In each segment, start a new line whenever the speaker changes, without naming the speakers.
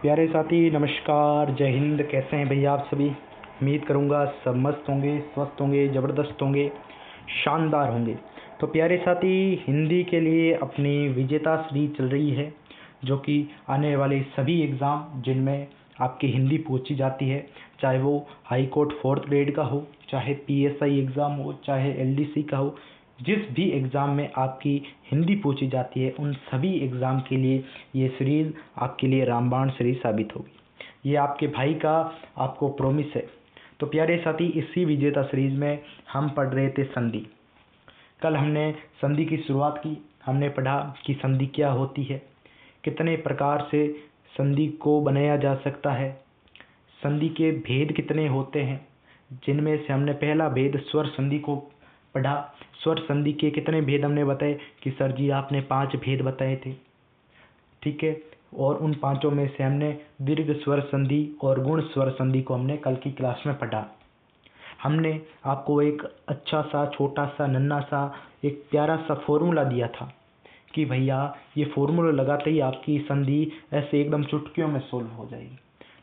प्यारे साथी नमस्कार, जय हिंद। कैसे हैं भैया आप सभी? उम्मीद करूंगा सब मस्त होंगे, स्वस्थ होंगे, ज़बरदस्त होंगे, शानदार होंगे। तो प्यारे साथी, हिंदी के लिए अपनी विजेता सीरीज चल रही है, जो कि आने वाले सभी एग्ज़ाम जिनमें आपकी हिंदी पूछी जाती है, चाहे वो हाई कोर्ट 4th ग्रेड का हो, चाहे PSI एग्ज़ाम हो, चाहे LDC का हो, जिस भी एग्ज़ाम में आपकी हिंदी पूछी जाती है, उन सभी एग्ज़ाम के लिए ये सीरीज़ आपके लिए रामबाण सीरीज साबित होगी। ये आपके भाई का आपको प्रॉमिस है। तो प्यारे साथी, इसी विजेता सीरीज में हम पढ़ रहे थे संधि। कल हमने संधि की शुरुआत की। हमने पढ़ा कि संधि क्या होती है, कितने प्रकार से संधि को बनाया जा सकता है, संधि के भेद कितने होते हैं, जिनमें से हमने पहला भेद स्वर संधि को पढ़ा। स्वर संधि के कितने भेद हमने बताए कि सर जी आपने 5 भेद बताए थे, ठीक है। और उन पांचों में से हमने दीर्घ स्वर संधि और गुण स्वर संधि को हमने कल की क्लास में पढ़ा। हमने आपको एक अच्छा सा, छोटा सा, नन्हा सा, एक प्यारा सा फॉर्मूला दिया था कि भैया ये फॉर्मूला लगाते ही आपकी संधि ऐसे एकदम चुटकियों में सोल्व हो जाएगी।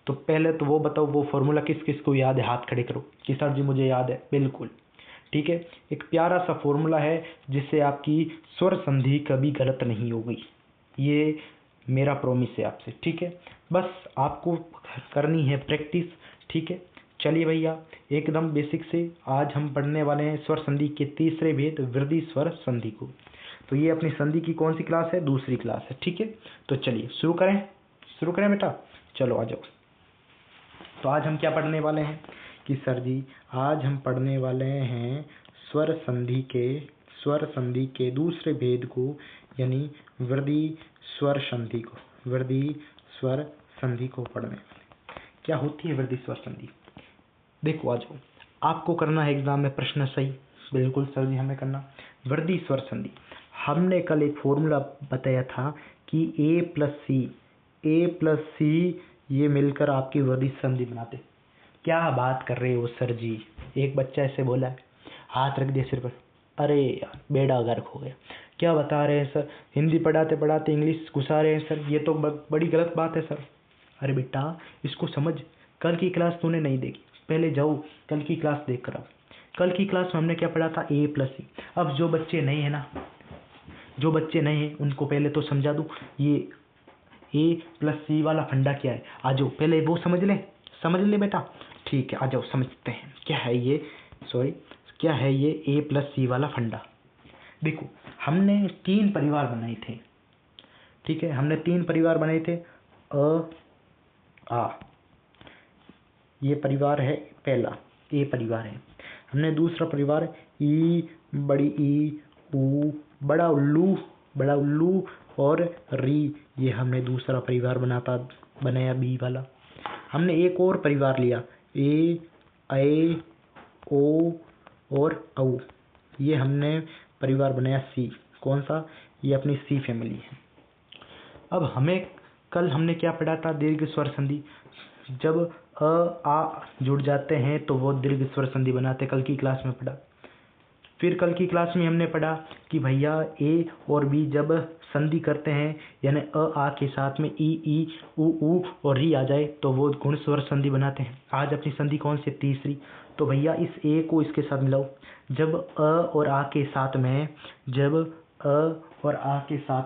तो पहले तो वो बताओ, वो फॉर्मूला किस किस को याद है? हाथ खड़े करो कि सर जी मुझे याद है। बिल्कुल ठीक है, एक प्यारा सा फॉर्मूला है जिससे आपकी स्वर संधि कभी गलत नहीं होगी। ये मेरा प्रॉमिस है आपसे, ठीक है। बस आपको करनी है प्रैक्टिस, ठीक है। चलिए भैया, एकदम बेसिक से आज हम पढ़ने वाले हैं स्वर संधि के तीसरे भेद वृद्धि स्वर संधि को। तो ये अपनी संधि की कौन सी क्लास है? दूसरी क्लास है, ठीक है। तो चलिए शुरू करें बेटा, चलो आ जाओ। तो आज हम क्या पढ़ने वाले हैं कि सर जी आज हम पढ़ने वाले हैं स्वर संधि के दूसरे भेद को, यानी वृद्धि स्वर संधि को। वृद्धि स्वर संधि को पढ़ने वाले। क्या होती है वृद्धि स्वर संधि? देखो आ जाओ, आपको करना है एग्जाम में प्रश्न सही। बिल्कुल सर जी हमें करना। वृद्धि स्वर संधि, हमने कल एक फॉर्मूला बताया था कि A प्लस सी ये मिलकर आपकी वृद्धि संधि बनाते। क्या बात कर रहे हो सर जी? एक बच्चा ऐसे बोला है, हाथ रख दिया सिर पर। अरे यार बेड़ा गर्क हो गया। क्या बता रहे हैं सर? हिंदी पढ़ाते पढ़ाते इंग्लिश घुसा रहे हैं सर, ये तो बड़ी गलत बात है सर। अरे बेटा इसको समझ, कल की क्लास तूने नहीं देखी, पहले जाओ कल की क्लास देख कर आओ। कल की क्लास में हमने क्या पढ़ा था? A प्लस सी। अब जो बच्चे नहीं हैं उनको पहले तो समझा दूँ ये A प्लस सी वाला फंडा क्या है। आ जाओ पहले वो समझ ले बेटा, ठीक है। आ जाओ समझते हैं क्या है ये A प्लस सी वाला फंडा। देखो हमने 3 परिवार बनाए थे, ठीक है। हमने 3 परिवार बनाए थे। आ ये परिवार है पहला, A परिवार है। हमने दूसरा परिवार ई, बड़ी ई, ऊ, बड़ा उल्लू और री, ये हमने दूसरा परिवार बनाया बी वाला। हमने एक और परिवार लिया ए, ओ और औ, ये हमने परिवार बनाया सी। कौन सा? ये अपनी सी फैमिली है। अब कल हमने क्या पढ़ा था? दीर्घ स्वर संधि। जब आ जुड़ जाते हैं तो वो दीर्घ स्वर संधि बनाते, कल की क्लास में पढ़ा। फिर कल की क्लास में हमने पढ़ा कि भैया ए और बी जब संधि करते हैं, यानी आ के साथ में ई, ऊ और री आ जाए तो वो गुण स्वर संधि बनाते हैं। आज अपनी संधि कौन सी? तीसरी। तो भैया इस ए को इसके साथ मिलाओ। जब अ और आ के साथ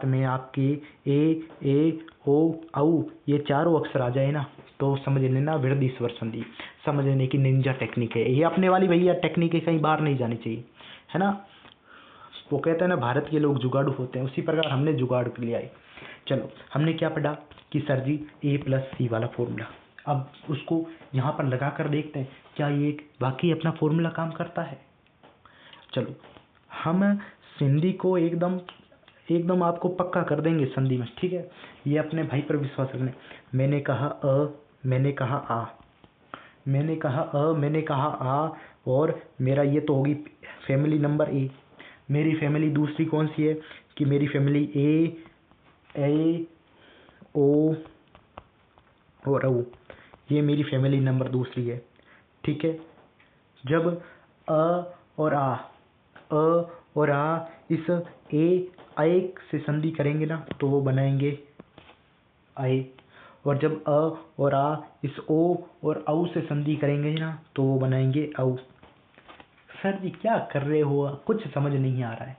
में आपके ए, ओ, औ ये चारों अक्षर आ जाए ना, तो समझ लेना वृद्धि स्वर संधि। समझने की निंजा टेक्निक है ये अपने वाली भैया, टेक्निक है, कहीं बाहर नहीं जानी चाहिए, है ना। वो कहते हैं ना भारत के लोग जुगाड़ू होते हैं, उसी प्रकार हमने जुगाड़ कर लिया है। चलो हमने क्या पढ़ा कि सर जी A प्लस सी वाला फॉर्मूला। अब उसको यहाँ पर लगा कर देखते हैं क्या ये वाकई अपना फॉर्मूला काम करता है। चलो हम संधि को एकदम आपको पक्का कर देंगे संधि में, ठीक है। ये अपने भाई पर विश्वास रखना। मैंने कहा अ, मैंने कहा आ, और मेरा ये तो होगी फैमिली नंबर ए। मेरी फैमिली दूसरी कौन सी है कि मेरी फैमिली ए, ओ और औ, ये मेरी फैमिली नंबर दूसरी है, ठीक है। जब अ और आ इस ए से संधि करेंगे ना तो वो बनाएंगे आए, और जब अ और आ इस ओ और औ से संधि करेंगे ना तो वो बनाएंगे औ। सर जी क्या कर रहे हो, कुछ समझ नहीं आ रहा है।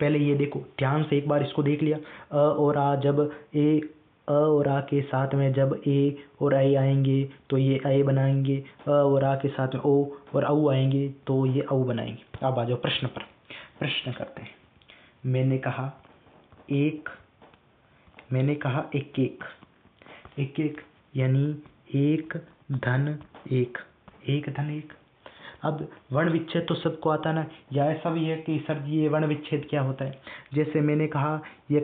पहले ये देखो ध्यान से, एक बार इसको देख लिया। अ और आ, जब ए अ और आ के साथ में जब ए और ए आएंगे तो ये ए बनाएंगे। अ और आ के साथ में ओ और औ आएंगे तो ये औ बनाएंगे। अब आ जाओ प्रश्न पर, प्रश्न करते हैं। मैंने कहा एक एक एक एक यानी एक धन एक, एक धन एक। अब वर्ण विच्छेद तो सबको आता ना, या ऐसा भी है कि सर जी ये वर्ण विच्छेद क्या होता है। जैसे मैंने कहा ये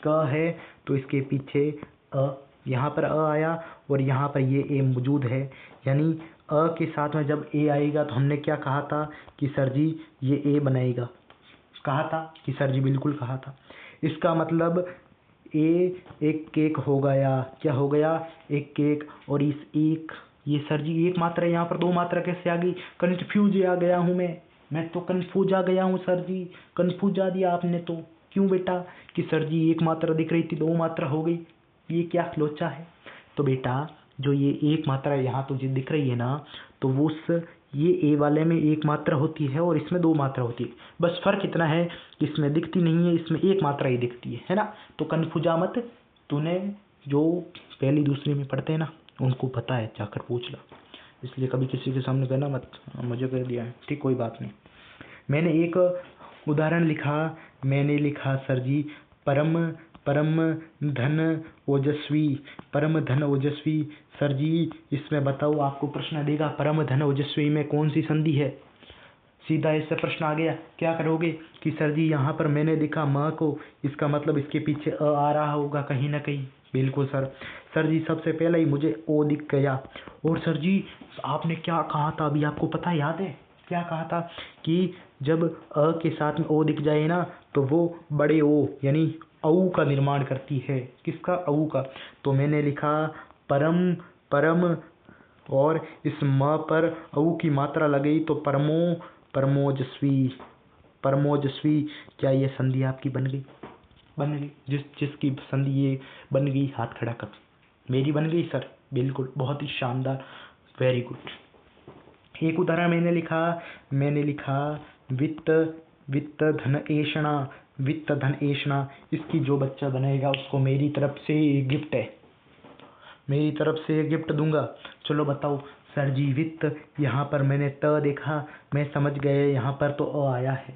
क है तो इसके पीछे अ, यहाँ पर अ आया और यहाँ पर ये ए मौजूद है, यानी अ के साथ में जब ए आएगा तो हमने क्या कहा था कि सर जी ये ए बनाएगा। कहा था कि सर जी, बिल्कुल कहा था। इसका मतलब ए एक केक हो गया। क्या हो गया? एक केक। और इस एक, ये सर जी एक मात्रा, यहाँ पर दो मात्रा कैसे आ गई? कन्फ्यूज आ गया हूँ मैं तो कन्फ्यूज आ गया हूँ सर जी, कन्फ्यूज आ दिया आपने तो। क्यों बेटा? कि सर जी एक मात्रा दिख रही थी, दो मात्रा हो गई, ये क्या लोचा है? तो बेटा जो ये एक मात्रा यहाँ तुझे दिख रही है ना, तो वो उस ये ए वाले में एक मात्रा होती है और इसमें दो मात्रा होती है। बस फर्क इतना है कि इसमें दिखती नहीं है, इसमें एक मात्रा ही दिखती है ना। तो कन्फ्यूजा मत। तूने जो पहली दूसरी में पढ़ते हैं ना उनको पता है, जाकर पूछ ला। इसलिए कभी किसी के सामने कहना मत मुझे कह दिया है, ठीक, कोई बात नहीं। मैंने एक उदाहरण लिखा, मैंने लिखा सर जी परम परम धन ओजस्वी, परम धन ओजस्वी। सर जी इसमें बताओ, आपको प्रश्न देगा परम धन ओजस्वी में कौन सी संधि है। सीधा इससे प्रश्न आ गया, क्या करोगे कि सर जी यहाँ पर मैंने लिखा म को, इसका मतलब इसके पीछे अ आ रहा होगा कहीं ना कहीं। बिल्कुल सर। सर जी सबसे पहले ही मुझे ओ दिख गया। और सर जी आपने क्या कहा था अभी, आपको पता है, याद है क्या कहा था? कि जब अ के साथ में ओ दिख जाए ना तो वो बड़े ओ यानी औ का निर्माण करती है। किसका? औ का। तो मैंने लिखा परम परम, और इस म पर औ की मात्रा लगई तो परमो परमोजस्वी, परमोजस्वी। क्या ये संधि आपकी बन गई? बन गई। जिसकी संधि ये बन गई हाथ खड़ा कर। मेरी बन गई सर, बिल्कुल, बहुत ही शानदार, वेरी गुड। एक उदाहरण मैंने लिखा वित्त वित्त धन ऐषणा, वित्त धन ऐषणा। इसकी जो बच्चा बनाएगा उसको मेरी तरफ से गिफ्ट है, मेरी तरफ से गिफ्ट दूंगा। चलो बताओ सर जी वित्त, यहाँ पर मैंने त देखा, मैं समझ गए यहाँ पर तो अ आया है।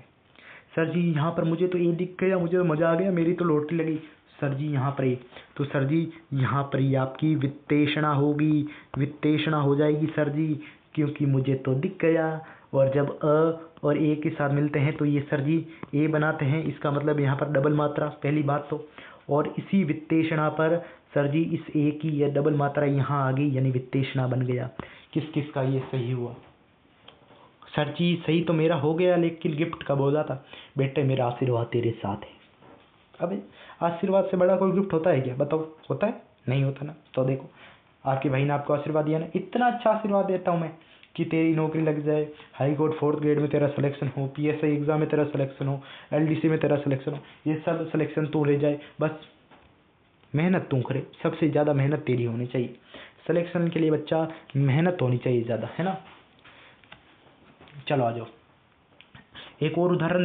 सर जी यहाँ पर मुझे तो ए दिख गया, मुझे तो मज़ा आ गया, मेरी तो लॉटरी लगी। सर जी यहाँ पर ए, तो सर जी यहाँ पर ये आपकी वित्तेषणा होगी, वित्तेषणा हो जाएगी सर जी, क्योंकि मुझे तो दिख गया। और जब अ और ए के साथ मिलते हैं तो ये सर जी ए बनाते हैं, इसका मतलब यहाँ पर डबल मात्रा, पहली बात तो। और इसी वित्तेषणा पर सर जी इस ए की यह डबल मात्रा यहाँ आ गई, यानी वित्तेषणा बन गया। किस किस का ये सही हुआ? सर जी सही तो मेरा हो गया, लेकिन गिफ्ट कब हो जाता? बेटे मेरा आशीर्वाद तेरे साथ है। अबे आशीर्वाद से बड़ा कोई गिफ्ट होता है क्या? बताओ, होता है? नहीं होता ना। तो देखो आपके भाई ने आपको आशीर्वाद दिया ना, इतना अच्छा आशीर्वाद देता हूँ मैं कि तेरी नौकरी लग जाए, हाई कोर्ट 4th ग्रेड में तेरा सिलेक्शन हो, PSI एग्जाम में तेरा सिलेक्शन हो, LDC में तेरा सिलेक्शन हो, ये सब सिलेक्शन तू ले जाए। बस मेहनत तू करे, सबसे ज़्यादा मेहनत तेरी होनी चाहिए। सिलेक्शन के लिए बच्चा मेहनत होनी चाहिए ज़्यादा, है ना। चलो आ जाओ, एक और उदाहरण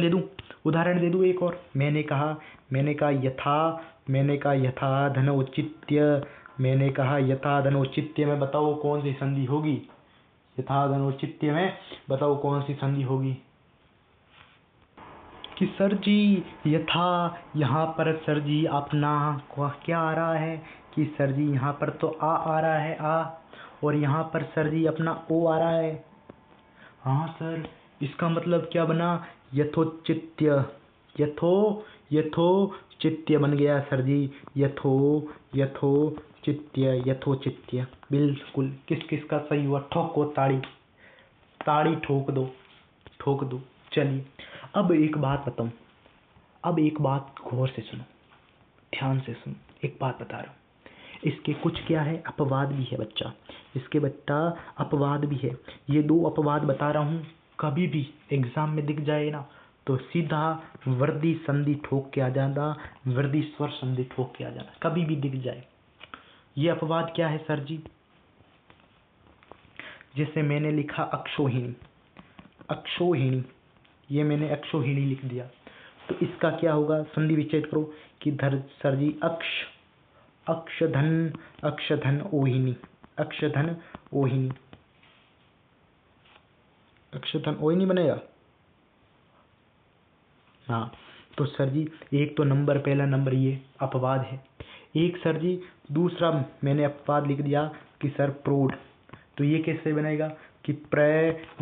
दे दूँ एक और। मैंने कहा यथा, मैंने कहा यथा धन औचित्य, मैंने कहा यथा धन औचित्य में बताओ कौन सी संधि होगी? यथा धन औचित्य में बताओ कौन सी संधि होगी? कि सर जी यथा, यहाँ पर सर जी अपना क्या आ रहा है कि सर जी यहाँ पर तो आ रहा है आ, और यहाँ पर सर जी अपना ओ आ रहा है। हाँ सर, इसका मतलब क्या बना? यथोचित्य, यथोचित्य बन गया सर जी। यथोचित्य, यथोचित्य, बिल्कुल। किस किस का सही हुआ? ठोको ताड़ी, ताड़ी ठोक दो, ठोक दो। चलिए अब एक बात बताऊं, अब एक बात गौर से सुनो, ध्यान से सुनो, एक बात बता रहा हूँ। इसके कुछ क्या है, अपवाद भी है बच्चा, इसके बच्चा अपवाद भी है। ये दो अपवाद बता रहा हूँ, कभी भी एग्जाम में दिख जाए ना तो सीधा वर्दी संधि ठोक के आ जाना, वर्दी स्वर संधि ठोक के आ जाना, कभी भी दिख जाए। ये अपवाद क्या है सर जी? जैसे मैंने लिखा अक्षोहिणी, अक्षोहिणी, ये मैंने अक्षोहिणी लिख दिया, तो इसका क्या होगा? संधि विच्छेद करो कि धर सर जी अक्ष, अक्षधन, अक्षधन ओहिनी, अक्षधन ओहिनी, अक्षधन ओहिनी बनेगा। हाँ, तो सर जी एक तो नंबर, पहला नंबर ये अपवाद है। एक सर जी दूसरा मैंने अपवाद लिख दिया कि सर प्रोढ़, तो ये कैसे बनेगा कि प्र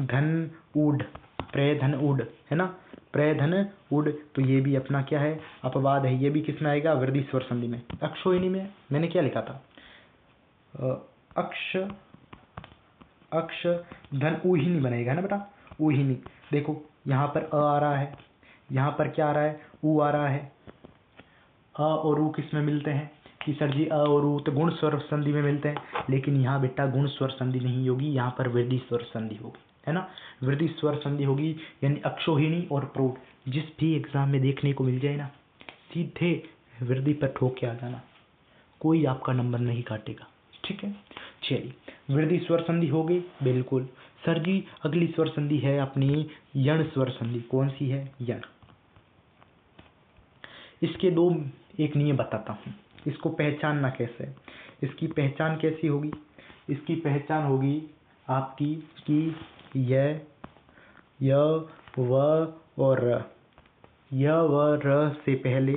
धन उड, प्र धन उड, है ना, प्र धन उड, तो ये भी अपना क्या है? अपवाद है। ये भी किस में आएगा? वृद्धि स्वर संधि में। अक्षोहिणी में मैंने क्या लिखा था? अक्ष, अक्ष धन ऊहिनी बनेगा, है ना बेटा, ऊहिनी। देखो यहाँ पर अ आ रहा है, यहाँ पर क्या आ रहा है? ऊ आ रहा है। अ और ऊ किस में मिलते हैं कि सर जी अ और ऊ तो गुण स्वर संधि में मिलते हैं, लेकिन यहाँ बेटा गुण स्वर संधि नहीं होगी, यहाँ पर वृद्धि स्वर संधि होगी, है ना, वृद्धि स्वर संधि होगी। यानी अक्षोहिणी और प्रोढ़ जिस भी एग्जाम में देखने को मिल जाए ना, सीधे वृद्धि पर ठोक के आ जाना, कोई आपका नंबर नहीं काटेगा, ठीक है। चलिए वृद्धि स्वर संधि हो गई, बिल्कुल सर जी। अगली स्वर संधि है अपनी यण स्वर संधि। कौन सी है? यण। इसके दो एक नियम बताता हूँ, इसको पहचानना कैसे। इसकी पहचान कैसी होगी? इसकी पहचान होगी आपकी कि य व और र, य व र से पहले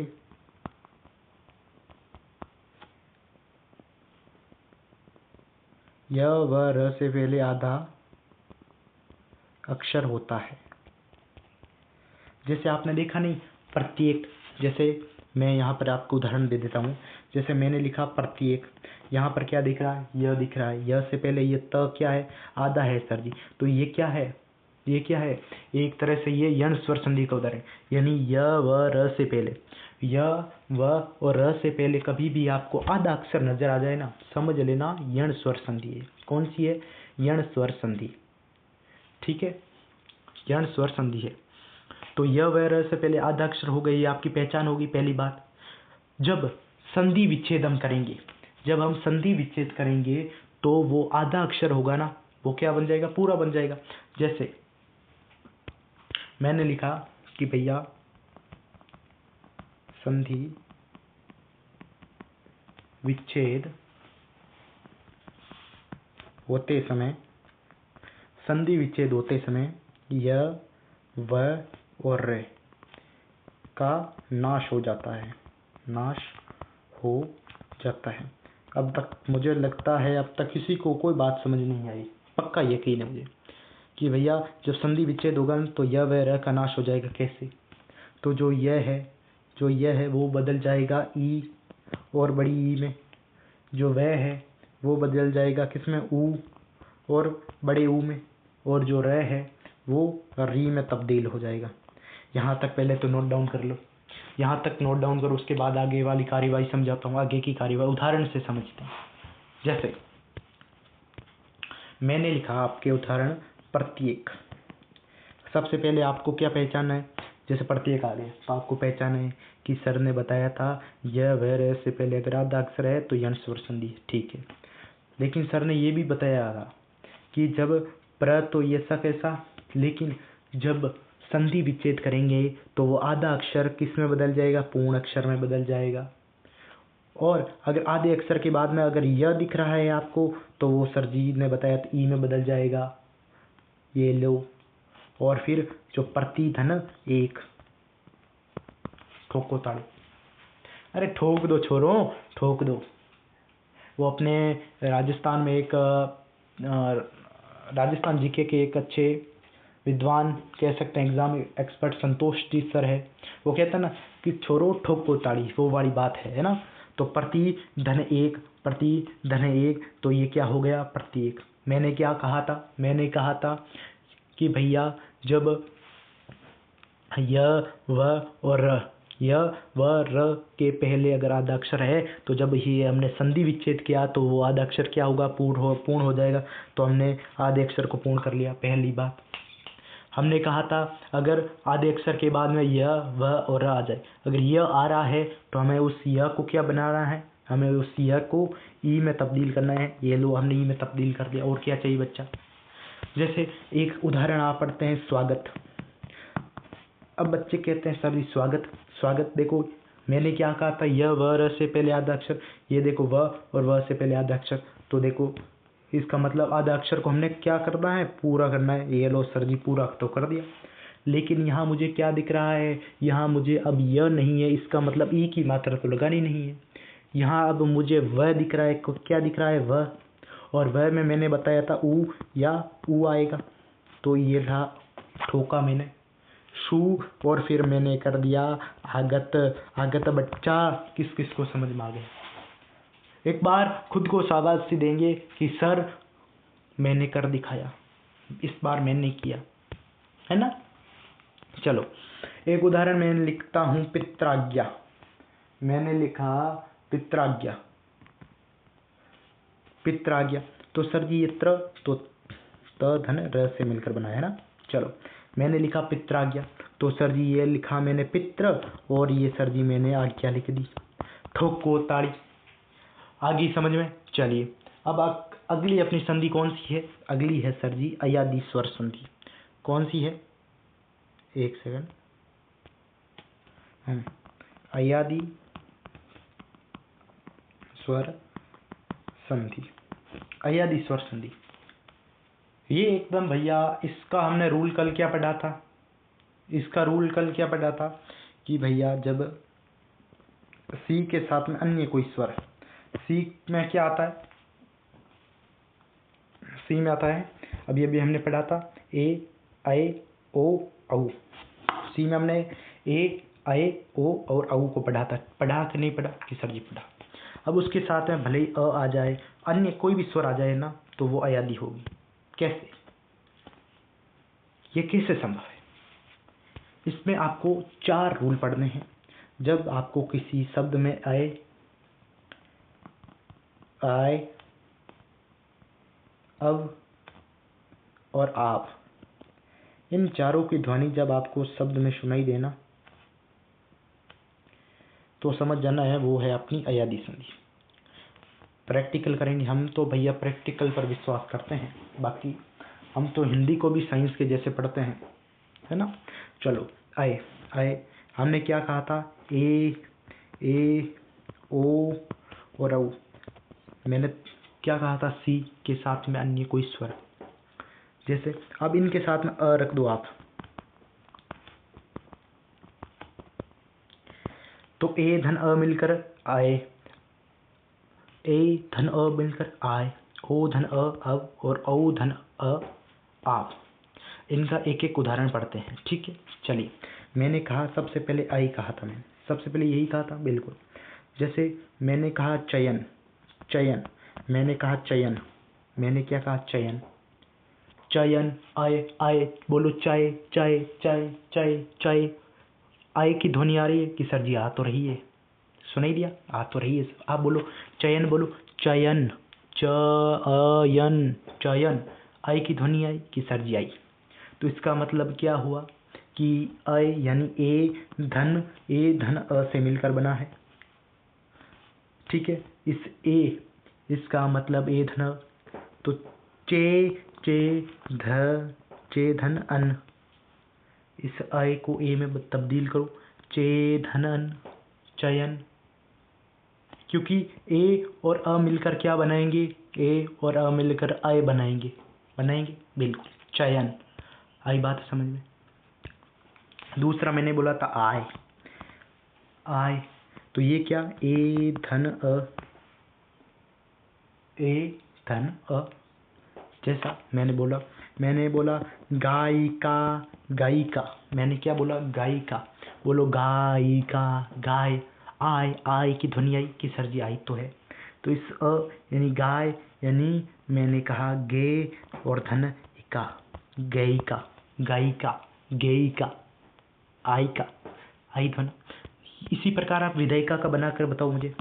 य व र से पहले आधा अक्षर होता है। जैसे आपने देखा नहीं, प्रत्येक, जैसे मैं यहाँ पर आपको उदाहरण दे देता हूँ। जैसे मैंने लिखा प्रत्येक, यहाँ पर क्या दिख रहा है? यह दिख रहा है। यह से पहले ये त क्या है? आधा है सर जी। तो ये क्या है? ये क्या है? एक तरह से ये यण स्वर संधि का उदाहरण है। यानी य व र से पहले, य व और र से पहले कभी भी आपको आधा अक्षर नजर आ जाए ना, समझ लेना यण स्वर संधि है। कौन सी है? यण स्वर संधि, ठीक है, यण स्वर संधि है। तो य व र से पहले आधा अक्षर हो गई, आपकी पहचान होगी। पहली बात, जब संधि विच्छेद हम करेंगे, जब हम संधि विच्छेद करेंगे तो वो आधा अक्षर होगा ना, वो क्या बन जाएगा? पूरा बन जाएगा। जैसे मैंने लिखा कि भैया संधि विच्छेद होते समय, संधि विच्छेद होते समय य व और र का नाश हो जाता है, नाश हो जाता है। अब तक मुझे लगता है अब तक किसी को कोई बात समझ नहीं आई, पक्का यकीन है मुझे कि भैया जब संधि विच्छेद होगा तो य व र का नाश हो जाएगा। कैसे? तो जो यह है वो बदल जाएगा ई और बड़ी ई में, जो वह है वो बदल जाएगा किसमें? ऊ और बड़े ऊ में, और जो र है वो री में तब्दील हो जाएगा। यहाँ तक पहले तो नोट डाउन कर लो, यहाँ तक नोट डाउन करो, उसके बाद आगे वाली कार्यवाही समझाता हूँ। आगे की कार्यवाही उदाहरण से समझते हैं। जैसे मैंने लिखा आपके उदाहरण प्रत्येक। सबसे पहले आपको क्या पहचानना है? जैसे प्रत्येक आ गया तो आपको पहचाना है कि सर ने बताया था य व र से पहले अगर आधा अक्षर है तो यण स्वर संधि, ठीक है। लेकिन सर ने ये भी बताया था कि जब प्र तो ऐसा कैसा, लेकिन जब संधि विच्छेद करेंगे तो वो आधा अक्षर किस में बदल जाएगा? पूर्ण अक्षर में बदल जाएगा। और अगर आधे अक्षर के बाद में अगर य दिख रहा है आपको तो वो सर जी ने बताया ई में बदल जाएगा। ये लो। और फिर जो प्रतिधन एक, ठोको ताड़ी, अरे ठोक दो छोरो, ठोक दो। वो अपने राजस्थान में एक राजस्थान जीके के एक अच्छे विद्वान कह सकते हैं, exam expert Santosh ji sir है, वो कहता है ना कि छोरो ठोको ताड़ी, वो वाली बात है ना। तो प्रति धन एक, प्रति धन एक, तो ये क्या हो गया? प्रत्येक। मैंने क्या कहा था? मैंने कहा था कि भैया जब य व और र, य व र के पहले अगर आधा अक्षर है तो जब ही हमने संधि विच्छेद किया तो वो आधा अक्षर क्या होगा? पूर्ण हो जाएगा। तो हमने आधे अक्षर को पूर्ण कर लिया। पहली बात हमने कहा था अगर आधे अक्षर के बाद में य व और र आ जाए, अगर य आ रहा है तो हमें उस य को क्या बनाना है? हमें उस य को ई में तब्दील करना है। ये लो हमने ई में तब्दील कर दिया। और क्या चाहिए बच्चा? जैसे एक उदाहरण आप पढ़ते हैं, स्वागत। अब बच्चे कहते हैं सर जी स्वागत, स्वागत देखो मैंने क्या कहा था, य व र से पहले आधा अक्षर, ये देखो व और व से पहले आधा अक्षर, तो देखो इसका मतलब आधा अक्षर को हमने क्या करना है, पूरा करना है। ये लो सर जी पूरा तो कर दिया, लेकिन यहाँ मुझे क्या दिख रहा है, यहाँ मुझे अब य नहीं है, इसका मतलब ई की मात्रा तो लगानी नहीं है। यहाँ अब मुझे व दिख रहा है, क्या दिख रहा है, व, और व में मैंने बताया था ऊ या ऊ आएगा, तो ये रहा ठोका मैंने शू, और फिर मैंने कर दिया आगत। आगत बच्चा किस किस को समझ में आ गया? एक बार खुद को शाबाशी देंगे कि सर मैंने कर दिखाया, इस बार मैंने किया, है ना। चलो एक उदाहरण मैं लिखता हूं, पित्राज्ञा। मैंने लिखा पित्राज्ञा, पित्राज्ञा। तो सर जी ये त्र तो त धन र से मिलकर बना है ना। चलो मैंने लिखा पित्राज्ञा, तो सर जी ये लिखा मैंने पित्र, और ये सर जी मैंने आज्ञा लिख दी। ठोको ताड़ी, आगे समझ में। चलिए अब अगली अपनी संधि कौन सी है? अगली है सर जी अयादी स्वर संधि। कौन सी है? एक सेकंड, अयादी स्वर संधि, अयादी स्वर संधि। ये एकदम भैया इसका हमने रूल कल क्या पढ़ा था, इसका रूल कल क्या पढ़ा था कि भैया जब सी के साथ में अन्य कोई स्वर, सी में क्या आता है, सी में आता है अभी अभी हमने पढ़ा था ए ऐ ओ औ। सी में हमने ए ऐ ओ और औ को पढ़ा था, पढ़ा कि नहीं पढ़ा कि सर जी पढ़ा। अब उसके साथ में भले ही अ आ जाए, अन्य कोई भी स्वर आ जाए ना, तो वो अयादी होगी। कैसे, ये कैसे संभव है? इसमें आपको 4 रूल पढ़ने हैं। जब आपको किसी शब्द में आए अब और आप, इन चारों की ध्वनि जब आपको शब्द में सुनाई देना, तो समझ जाना है वो है अपनी अयादी संधि। प्रैक्टिकल करेंगे हम तो भैया, प्रैक्टिकल पर विश्वास करते हैं, बाकी हम तो हिंदी को भी साइंस के जैसे पढ़ते हैं, है ना। चलो आए आए, हमने क्या कहा था, ए ओ और औ। मैंने क्या कहा था, सी के साथ में अन्य कोई स्वर। जैसे अब इनके साथ में अ रख दो आप, तो ए धन अ मिलकर आए, ए धन अ मिलकर आए, ओ धन अ अब, और औ धन अ आप। इनका एक एक उदाहरण पढ़ते हैं, ठीक है। चलिए मैंने कहा सबसे पहले आई कहा था, मैंने सबसे पहले यही कहा था, बिल्कुल। जैसे मैंने कहा चयन, चयन, मैंने कहा चयन, मैंने क्या कहा, चयन, चयन, आए आए, बोलो चाय चाय चाय चाय चाय। आए की ध्वनि आ रही है कि सर जी आ तो रही है, सुनाई दिया, आ तो रही है। आप बोलो चयन, बोलो चयन, चयन चयन। आई की ध्वनि आई कि सर जी आई। तो इसका मतलब क्या हुआ कि अ यानी ए धन अ से मिलकर बना है, ठीक है। इस ए, इसका मतलब ए धन, तो चे धन अन, इस आय को ए में तब्दील करो, चे धन अन, चयन। क्योंकि ए और अ मिलकर क्या बनाएंगे, ए और अ मिलकर आय बनाएंगे, बनाएंगे बिल्कुल, चयन। आई बात समझ में। दूसरा मैंने बोला था आय, आय, तो ये क्या, ए धन अ, ए धन अ। जैसा मैंने बोला गायिका, गायिका, मैंने क्या बोला, गायिका, बोलो गायिका, गाय। आय, आय की ध्वनि आई कि सर जी आई तो है। तो इस अ यानी गाय, यानी मैंने कहा गे और धन इका, गयिका, गायिका, गेयिका, आई का, आई ध्वनि। इसी प्रकार आप विधायिका का बनाकर बताओ मुझे,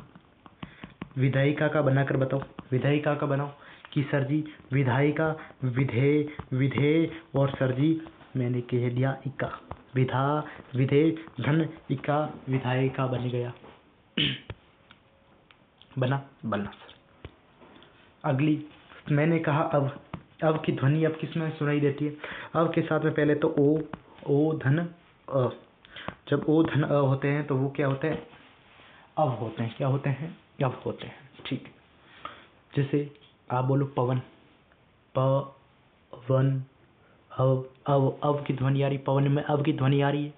विधायिका का बनाकर बताओ, विधायिका का बनाओ कि सर जी विधायिका, विधे विधे, और सर जी मैंने कह दिया इका, विधा विधे धन इका, विधायिका बन गया। बना बनना सर। अगली मैंने कहा अब की ध्वनि अब किस में सुनाई देती है? अब के साथ में पहले तो ओ धन अ। जब ओ धन अ होते हैं तो वो क्या होते हैं? अब होते हैं। क्या होते हैं? अब होते हैं। ठीक है, जैसे आप बोलो पवन, पवन। अब की ध्वनि आ रही, पवन में अब की ध्वनि आ रही है।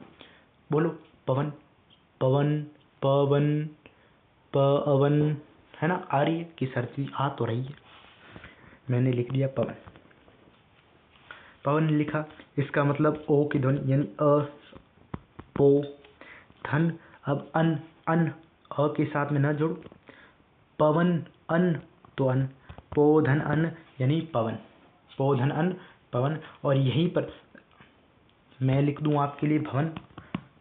बोलो पवन, पवन, पवन, पवन, है ना? आ रही है कि सर्दी आ तो रही है। मैंने लिख दिया पवन, पवन लिखा। इसका मतलब ओ की ध्वनि यानी अ, पो, धन। अब अन अ के साथ में न जोड़ो, पवन अन तो अन, पो धन अन यानी पवन, पो धन अन पवन। और यहीं पर मैं लिख दूं आपके लिए भवन,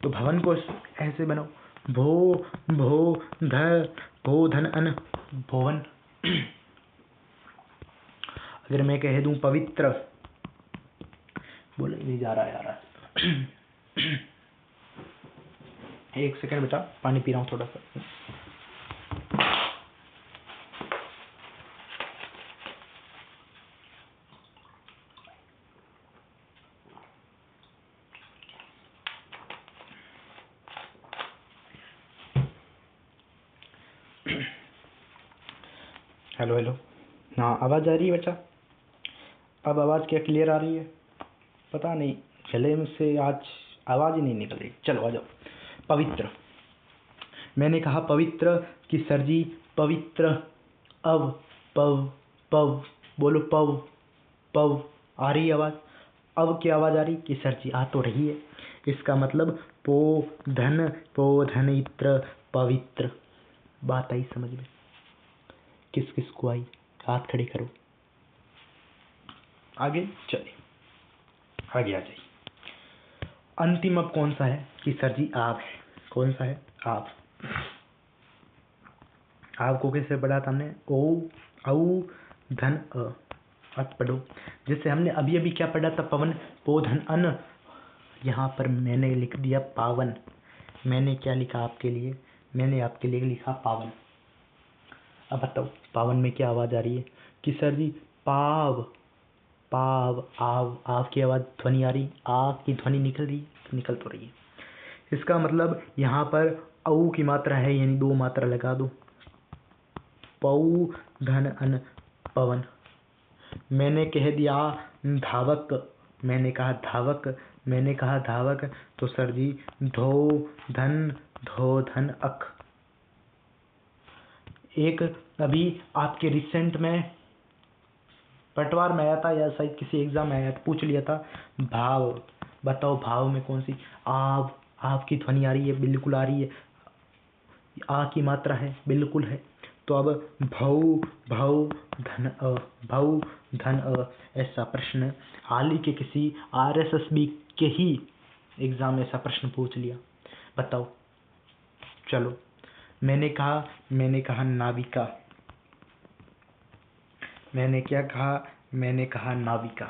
तो भवन को ऐसे बनाओ, भो भो धन अन भुवन। अगर मैं कह दूं पवित्र, बोले नहीं जा रहा यार। एक सेकंड बेटा, पानी पी रहा हूँ थोड़ा सा। हेलो हेलो, हाँ आवाज़ आ रही है बच्चा? अब आवाज़ क्या क्लियर आ रही है? पता नहीं, गले में से आज आवाज़ ही नहीं निकल रही। चलो आ जाओ। पवित्र, मैंने कहा पवित्र कि सर जी पवित्र। अब पव पव, बोलो पव पव। आ रही आवाज़? अब क्या आवाज़ आ रही कि सर जी आ तो रही है। इसका मतलब पो धन इत्र पवित्र। बात आई समझ में? किस किस को आई? हाथ खड़े करो। आगे चले, आगे आ जाइए। अंतिम अब कौन सा है कि सर जी आब है। कौन सा है? आब। आब को कैसे पढ़ा था हमने? ओ औ धन अ। अब पढ़ो, जैसे हमने अभी अभी क्या पढ़ा था? पवन, पो धन अन। यहाँ पर मैंने लिख दिया पावन। मैंने क्या लिखा आपके लिए? मैंने आपके लिए लिखा पावन। अब बताओ पावन में क्या आवाज़ आ रही है कि सर जी पाव पाव आव की आवाज़ ध्वनि आ रही, आ की ध्वनि निकल रही, निकल तो रही है। इसका मतलब यहाँ पर औ की मात्रा है यानी दो मात्रा लगा दो, पौ धन अन पवन। मैंने कह दिया धावक, मैंने कहा धावक, मैंने कहा धावक तो सर जी धो धन अक। एक अभी आपके रिसेंट में पटवार में आया था या शायद किसी एग्जाम में आया था, पूछ लिया था भाव। बताओ भाव में कौन सी? आव की ध्वनि आ रही है? बिल्कुल आ रही है। आ की मात्रा है? बिल्कुल है। तो अब भव धन अ। ऐसा प्रश्न हाल ही के किसी RSSB के ही एग्जाम में ऐसा प्रश्न पूछ लिया। बताओ। चलो, मैंने कहा नाविका। मैंने क्या कहा? मैंने कहा नाविका।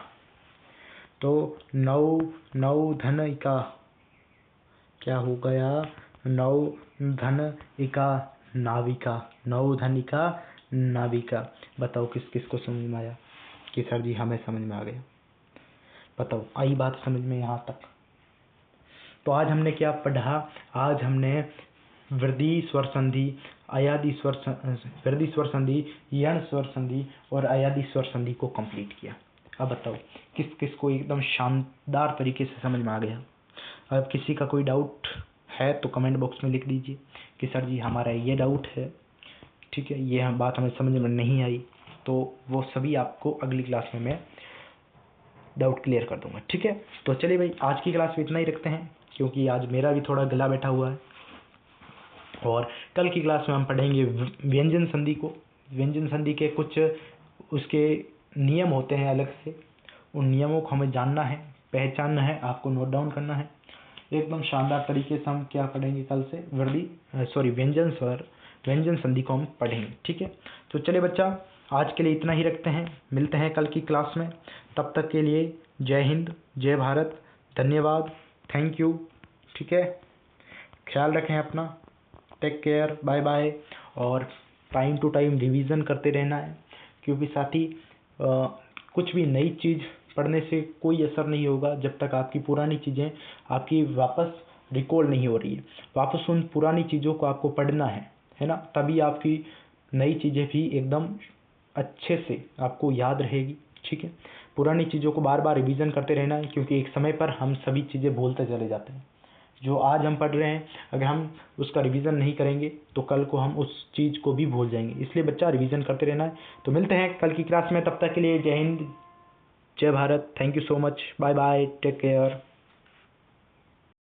तो नौ धन इका क्या हो गया? नौ धन इका नाविका, नौ धन इका नाविका। बताओ किस किस को समझ में आया कि सर जी हमें समझ में आ गया? बताओ, आई बात समझ में यहाँ तक? तो आज हमने क्या पढ़ा? आज हमने वृद्धि स्वर संधि, अयादि स्वर संधि, यण स्वर संधि और अयादि स्वर संधि को कंप्लीट किया। अब बताओ किस किस को एकदम शानदार तरीके से समझ में आ गया? अब किसी का कोई डाउट है तो कमेंट बॉक्स में लिख दीजिए कि सर जी हमारा ये डाउट है, ठीक है, ये हम बात हमें समझ में नहीं आई, तो वो सभी आपको अगली क्लास में मैं डाउट क्लियर कर दूंगा, ठीक है। तो चलिए भाई, आज की क्लास में इतना ही रखते हैं क्योंकि आज मेरा भी थोड़ा गला बैठा हुआ है। और कल की क्लास में हम पढ़ेंगे व्यंजन संधि को। व्यंजन संधि के कुछ उसके नियम होते हैं अलग से, उन नियमों को हमें जानना है, पहचानना है, आपको नोट डाउन करना है। एकदम शानदार तरीके से हम क्या पढ़ेंगे कल से? व्यंजन संधि को हम पढ़ेंगे, ठीक है। तो चलिए बच्चा, आज के लिए इतना ही रखते हैं, मिलते हैं कल की क्लास में। तब तक के लिए जय हिंद, जय भारत, धन्यवाद, थैंक यू, ठीक है। ख्याल रखें अपना, टेक केयर, बाय बाय। और टाइम टू टाइम रिवीजन करते रहना है, क्योंकि साथी कुछ भी नई चीज़ पढ़ने से कोई असर नहीं होगा जब तक आपकी पुरानी चीज़ें आपकी वापस रिकॉल नहीं हो रही है। वापस उन पुरानी चीज़ों को आपको पढ़ना है ना, तभी आपकी नई चीज़ें भी एकदम अच्छे से आपको याद रहेगी। ठीक है, पुरानी चीज़ों को बार बार रिवीजन करते रहना है, क्योंकि एक समय पर हम सभी चीज़ें भूलते चले जाते हैं। जो आज हम पढ़ रहे हैं, अगर हम उसका रिवीजन नहीं करेंगे तो कल को हम उस चीज़ को भी भूल जाएंगे। इसलिए बच्चा रिवीजन करते रहना है। तो मिलते हैं कल की क्लास में, तब तक के लिए जय हिंद, जय Bharat, thank you so much, bye bye, take care.